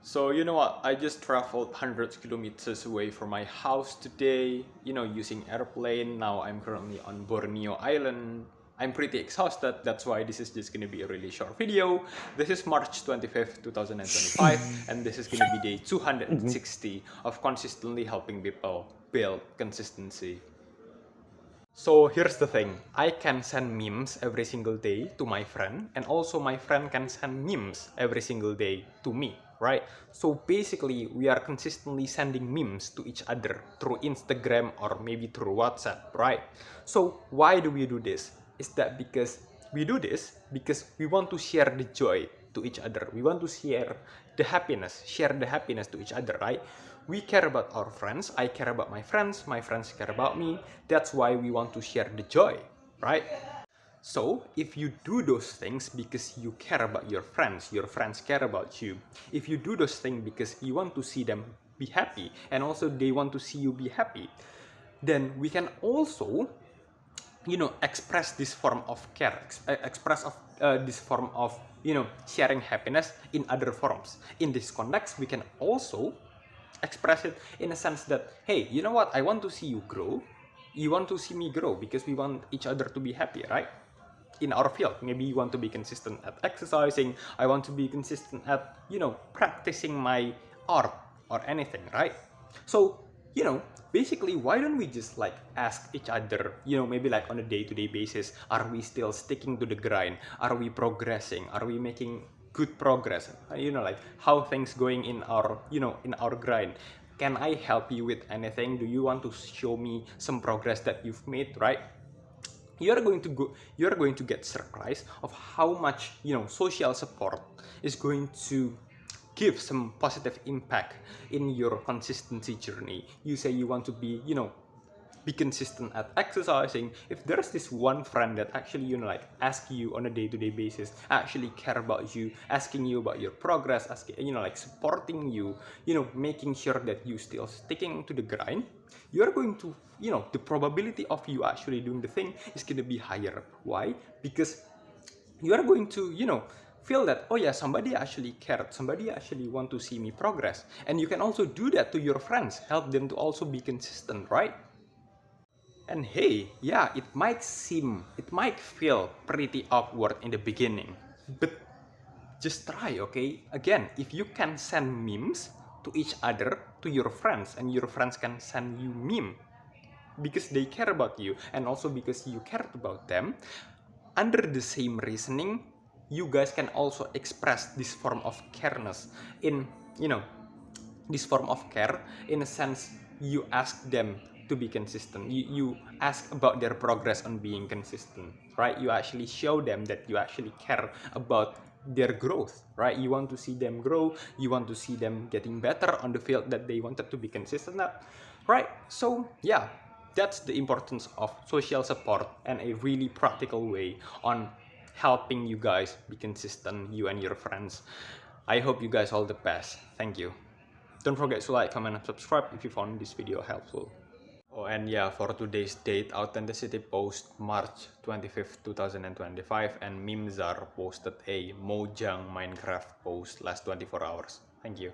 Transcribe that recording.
So you know what, I just traveled hundreds of kilometers away from my house today, using airplane. Now I'm currently on Borneo Island. I'm pretty exhausted, that's why this is just gonna be a really short video. This is March 25th, 2025, and this is gonna be day 260 of consistently helping people build consistency. So here's the thing, I can send memes every single day to my friend, and also my friend can send memes every single day to me, right? So basically, we are consistently sending memes to each other through Instagram or maybe through WhatsApp, right? So why do we do this? Is that because we do this because we want to share the joy to each other. We want to share the happiness to each other, right? We care about our friends, I care about my friends care about me. That's why we want to share the joy, right? So if you do those things because you care about your friends care about you. If you do those things because you want to see them be happy and also they want to see you be happy, then we can also express this form of care, express of this form of sharing happiness in other forms. In this context, we can also express it in a sense that, hey, you know what, I want to see you grow, you want to see me grow, because we want each other to be happy, right? In our field, maybe you want to be consistent at exercising, I want to be consistent at practicing my art or anything, right? So basically, why don't we just like ask each other, maybe like on a day-to-day basis, are we still sticking to the grind, are we progressing, are we making good progress, like how things going in our in our grind. Can I help you with anything? Do you want to show me some progress that you've made, right? You're going to get surprised of how much social support is going to give some positive impact in your consistency journey. You say you want to be consistent at exercising. If there's this one friend that actually like ask you on a day-to-day basis, actually care about you, asking you about your progress, asking like supporting you, making sure that you still sticking to the grind, you're going to the probability of you actually doing the thing is going to be higher. Why? Because you are going to feel that, oh yeah, somebody actually cared, somebody actually want to see me progress. And you can also do that to your friends, help them to also be consistent, right? And hey, yeah, it might feel pretty awkward in the beginning, but just try, okay? Again, if you can send memes to each other, to your friends, and your friends can send you meme because they care about you and also because you cared about them, under the same reasoning, you guys can also express this form of careness in, this form of care in a sense. You ask them to be consistent, you ask about their progress on being consistent, right? You actually show them that you actually care about their growth, right? You want to see them grow, you want to see them getting better on the field that they wanted to be consistent at, right? So yeah, that's the importance of social support and a really practical way on helping you guys be consistent, you and your friends. I hope you guys all the best. Thank you. Don't forget to like, comment, and subscribe if you found this video helpful. Oh, and yeah, for today's date, Authenticity post March 25th, 2025, and Mimzar posted a Mojang Minecraft post last 24 hours. Thank you.